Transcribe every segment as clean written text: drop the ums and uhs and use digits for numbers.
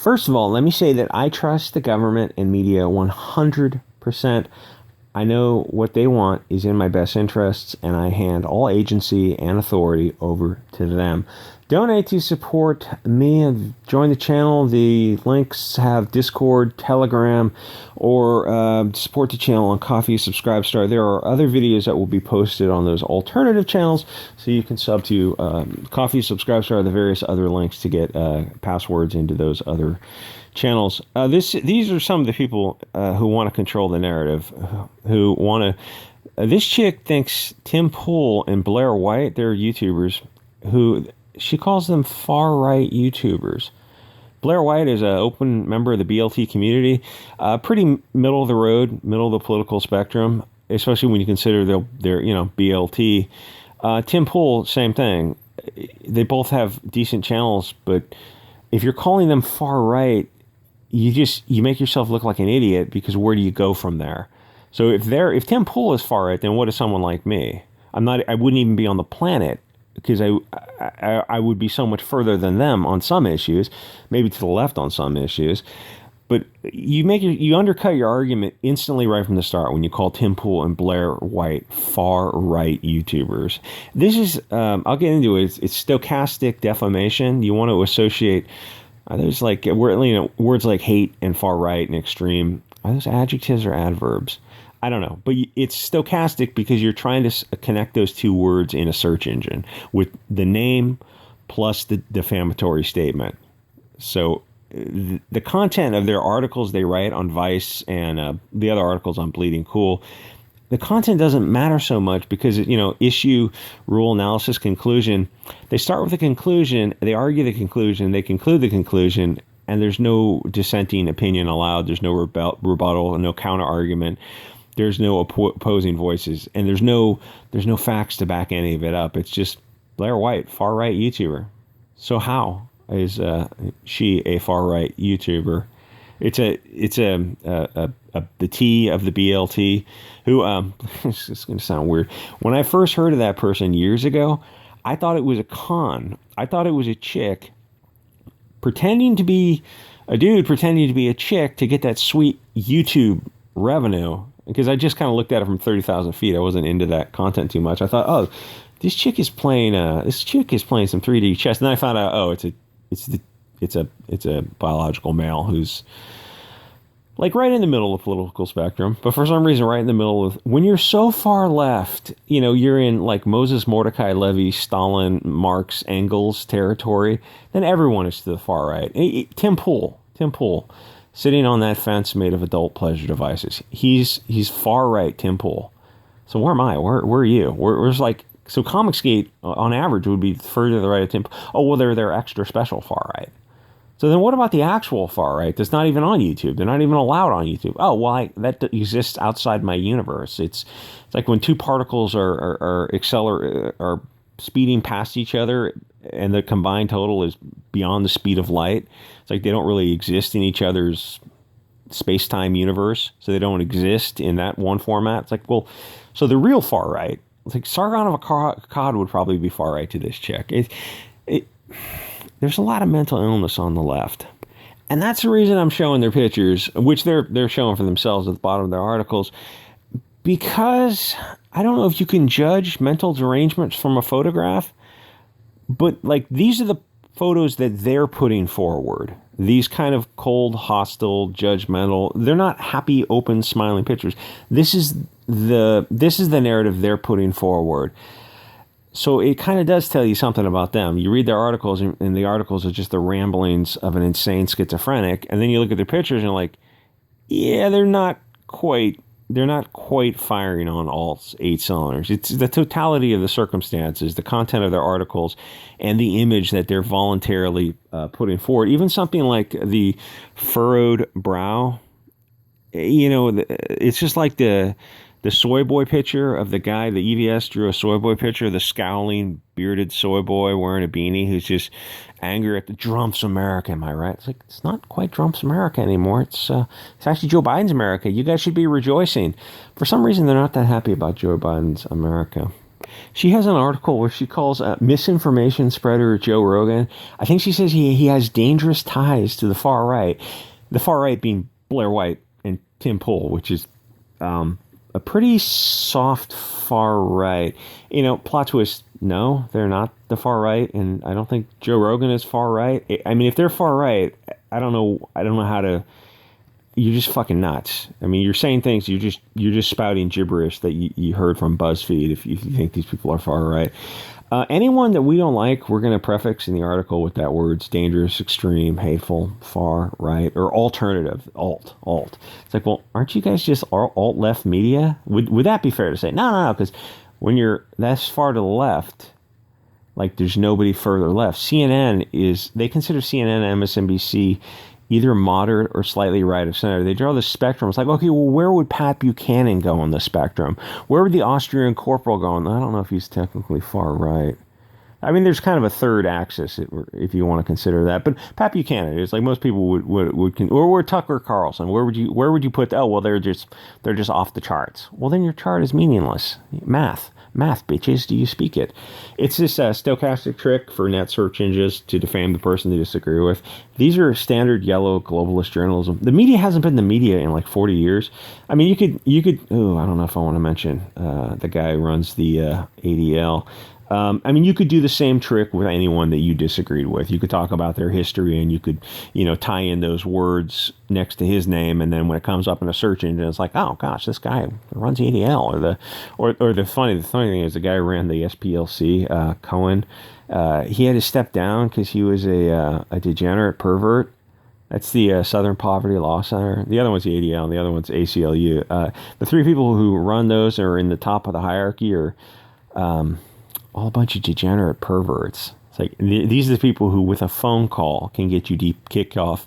First of all, let me say that I trust the government and media 100%. I know what they want is in my best interests, and I hand all agency and authority over to them. Donate to support me and join the channel. The links have Discord, Telegram, or support the channel on Coffee, Subscribestar. There are other videos that will be posted on those alternative channels, so you can sub to Coffee, Subscribestar, the various other links to get passwords into those other channels. These are some of the people who want to control the narrative, who want to... this chick thinks Tim Pool and Blair White, they're YouTubers, who... she calls them far-right YouTubers. Blair White is an open member of the BLT community, pretty middle of the road, middle of the political spectrum, especially when you consider they're BLT. Tim Pool, same thing. They both have decent channels, but if you're calling them far-right, you make yourself look like an idiot, because where do you go from there? So if Tim Pool is far-right, then what is someone like me? I wouldn't even be on the planet, because I would be so much further than them on some issues, maybe to the left on some issues. But you undercut your argument instantly right from the start when you call Tim Pool and Blair White far-right YouTubers. This is, I'll get into it, it's stochastic defamation. You want to associate, there's like, words like hate and far-right and extreme. Are those adjectives or adverbs? I don't know, but it's stochastic because you're trying to connect those two words in a search engine with the name plus the defamatory statement. So the content of their articles they write on Vice and the other articles on Bleeding Cool, the content doesn't matter so much because, issue, rule, analysis, conclusion. They start with a conclusion, they argue the conclusion, they conclude the conclusion, and there's no dissenting opinion allowed. There's no rebuttal, no counter argument. There's no opposing voices, and there's no facts to back any of it up. It's just Blair White, far-right YouTuber. So how is she a far-right YouTuber? It's the T of the BLT, who it's going to sound weird. When I first heard of that person years ago, I thought it was a con. I thought it was a chick pretending to be a dude, pretending to be a chick to get that sweet YouTube revenue. Because I just kind of looked at it from 30,000 feet. I wasn't into that content too much. I thought, oh, this chick is playing some 3D chess. And then I found out, oh, it's a biological male who's like right in the middle of the political spectrum. But for some reason, right in the middle of, when you're so far left, you're in like Moses, Mordecai, Levy, Stalin, Marx, Engels territory, then everyone is to the far right. Tim Pool. Sitting on that fence made of adult pleasure devices. He's far right, Tim Pool. So where am I? Where are you? Where's like, so Comicsgate on average would be further to the right of Tim Pool. Oh, well, they're extra special far right. So then what about the actual far right that's not even on YouTube? They're not even allowed on YouTube. Oh, well, that exists outside my universe. It's like when two particles are speeding past each other, and the combined total is beyond the speed of light. It's like they don't really exist in each other's space-time universe, so they don't exist in that one format. It's like, well, so the real far right, it's like Sargon of Akkad would probably be far right to this chick. There's a lot of mental illness on the left, and that's the reason I'm showing their pictures, which they're showing for themselves at the bottom of their articles, because I don't know if you can judge mental derangements from a photograph. But like, these are the photos that they're putting forward. These kind of cold, hostile, judgmental. They're not happy, open, smiling pictures. This is the narrative they're putting forward. So it kind of does tell you something about them. You read their articles, and the articles are just the ramblings of an insane schizophrenic. And then you look at their pictures, and you're like, yeah, they're not quite firing on all 8 cylinders. It's the totality of the circumstances, the content of their articles, and the image that they're voluntarily putting forward. Even something like the furrowed brow, it's just like the soy boy picture of the guy, the EVS drew a soy boy picture, the scowling, bearded soy boy wearing a beanie who's just angry at the Trump's America. Am I right? It's like, it's not quite Trump's America anymore. It's actually Joe Biden's America. You guys should be rejoicing. For some reason, they're not that happy about Joe Biden's America. She has an article where she calls misinformation spreader Joe Rogan. I think she says he has dangerous ties to the far right. The far right being Blair White and Tim Pool, which is a pretty soft far right. Plot twist, no, they're not the far right, and I don't think Joe Rogan is far right. I mean, if they're far right, I don't know how to. You're just fucking nuts. I mean, you're saying things. You're just spouting gibberish that you heard from BuzzFeed. If you think these people are far right, anyone that we don't like, we're going to prefix in the article with that words: dangerous, extreme, hateful, far right, or alternative, alt. It's like, well, aren't you guys just alt left media? Would that be fair to say? No, because when you're that's far to the left, like there's nobody further left. They consider CNN and MSNBC either moderate or slightly right of center. They draw the spectrum. It's like, okay, well, where would Pat Buchanan go on the spectrum? Where would the Austrian corporal go on? I don't know if he's technically far right. I mean, there's kind of a third axis if you want to consider that. But Pat Buchanan is like most people would or Tucker Carlson. Where would you put? Oh, well, they're just off the charts. Well, then your chart is meaningless. Math, bitches. Do you speak it? It's this stochastic trick for net search engines to defame the person they disagree with. These are standard yellow globalist journalism. The media hasn't been the media in like 40 years. I mean, you could. Oh, I don't know if I want to mention the guy who runs the ADL. I mean, you could do the same trick with anyone that you disagreed with. You could talk about their history, and you could, tie in those words next to his name, and then when it comes up in a search engine, it's like, oh gosh, this guy runs ADL, or the funny thing is the guy who ran the SPLC, Cohen. He had to step down because he was a degenerate pervert. That's the Southern Poverty Law Center. The other one's the ADL, and the other one's ACLU. The three people who run those are in the top of the hierarchy are all a bunch of degenerate perverts. It's like these are the people who, with a phone call, can get you kicked off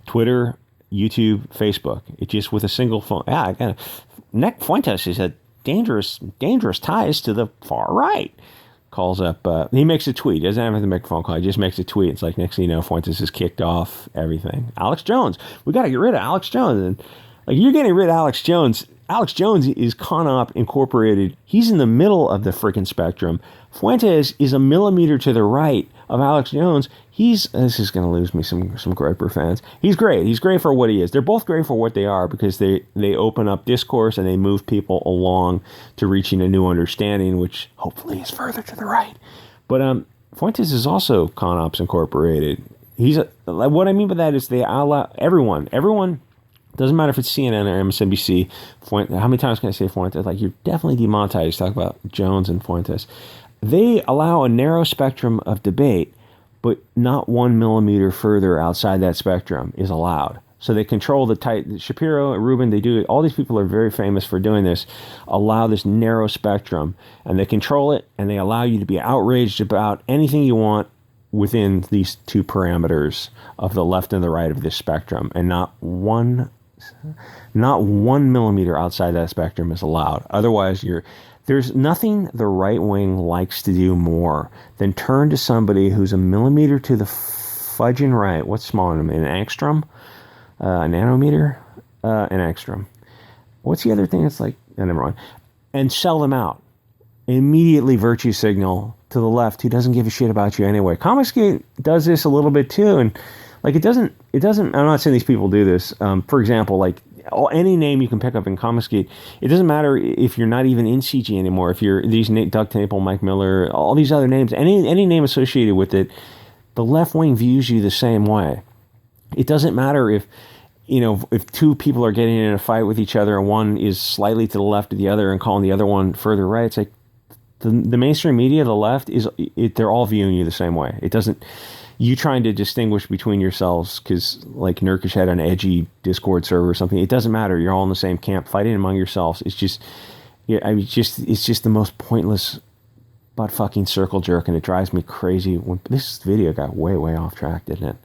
Twitter, YouTube, Facebook. It just with a single phone. I got Nick Fuentes has had dangerous ties to the far right. Calls up. He makes a tweet. He doesn't have to make a phone call. He just makes a tweet. It's like next thing you know, Fuentes is kicked off everything. Alex Jones. We got to get rid of Alex Jones. And like you're getting rid of Alex Jones. Alex Jones is ConOp Incorporated. He's in the middle of the freaking spectrum. Fuentes is a millimeter to the right of Alex Jones. This is going to lose me some Griper fans. He's great. He's great for what he is. They're both great for what they are because they open up discourse and they move people along to reaching a new understanding, which hopefully is further to the right. But Fuentes is also ConOps Incorporated. What I mean by that is they allow everyone. Doesn't matter if it's CNN or MSNBC. How many times can I say Fuentes? Like, you're definitely demonetized. Talk about Jones and Fuentes. They allow a narrow spectrum of debate, but not 1 millimeter further outside that spectrum is allowed. So they control the tight. Shapiro and Rubin, they do it. All these people are very famous for doing this. Allow this narrow spectrum, and they control it, and they allow you to be outraged about anything you want within these two parameters of the left and the right of this spectrum, and not one millimeter outside that spectrum is allowed. Otherwise, there's nothing the right wing likes to do more than turn to somebody who's a millimeter to the fudging right. What's smaller than an angstrom? A nanometer? An angstrom. What's the other thing? It's like, never mind. And sell them out. Immediately virtue signal to the left who doesn't give a shit about you anyway. Comicsgate does this a little bit too, and like it doesn't, I'm not saying these people do this. For example, like any name you can pick up in Comicsgate, it doesn't matter if you're not even in CG anymore. If you're Doug Temple, Mike Miller, all these other names, any name associated with it, the left wing views you the same way. It doesn't matter if two people are getting in a fight with each other and one is slightly to the left of the other and calling the other one further right. It's like the mainstream media, the left, they're all viewing you the same way. It doesn't. You trying to distinguish between yourselves because like Nurkish had an edgy Discord server or something. It doesn't matter. You're all in the same camp fighting among yourselves. It's just, it's just the most pointless butt fucking circle jerk, and it drives me crazy. When this video got way off track, didn't it?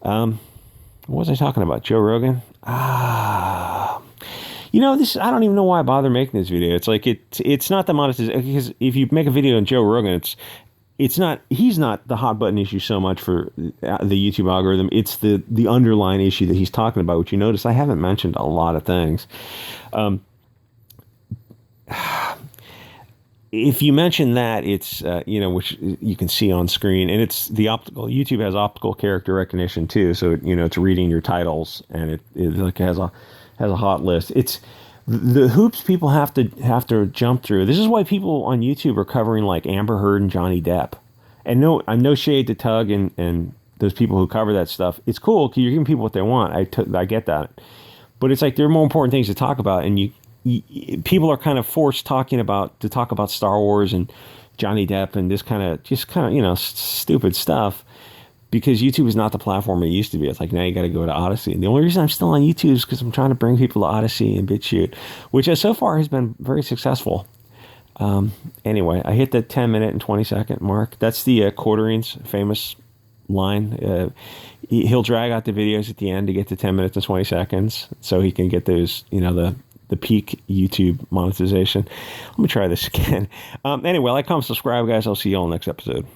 What was I talking about? Joe Rogan? This, I don't even know why I bother making this video. It's like, it's not the monetization, because if you make a video on Joe Rogan, he's not the hot button issue so much for the YouTube algorithm. It's the underlying issue that he's talking about, which you notice I haven't mentioned a lot of things. if you mention that, it's which you can see on screen, and it's the optical. YouTube has optical character recognition too, so it's reading your titles, and it like has a hot list. It's the hoops people have to jump through. This is why people on YouTube are covering like Amber Heard and Johnny Depp. And no, I'm no shade to Tug and those people who cover that stuff. It's cool because you're giving people what they want. I get that, but it's like there are more important things to talk about, and people are kind of forced to talk about Star Wars and Johnny Depp and this kind of stupid stuff because YouTube is not the platform it used to be. It's like now you got to go to Odyssey, and the only reason I'm still on YouTube is because I'm trying to bring people to Odyssey and Bit Chute, which so far has been very successful. Anyway, I hit the 10-minute and 20-second mark. That's the Quartering's famous line. He'll drag out the videos at the end to get to 10 minutes and 20 seconds so he can get those, the peak YouTube monetization. Let me try this again. Anyway, like, comment, subscribe, guys. I'll see you all next episode.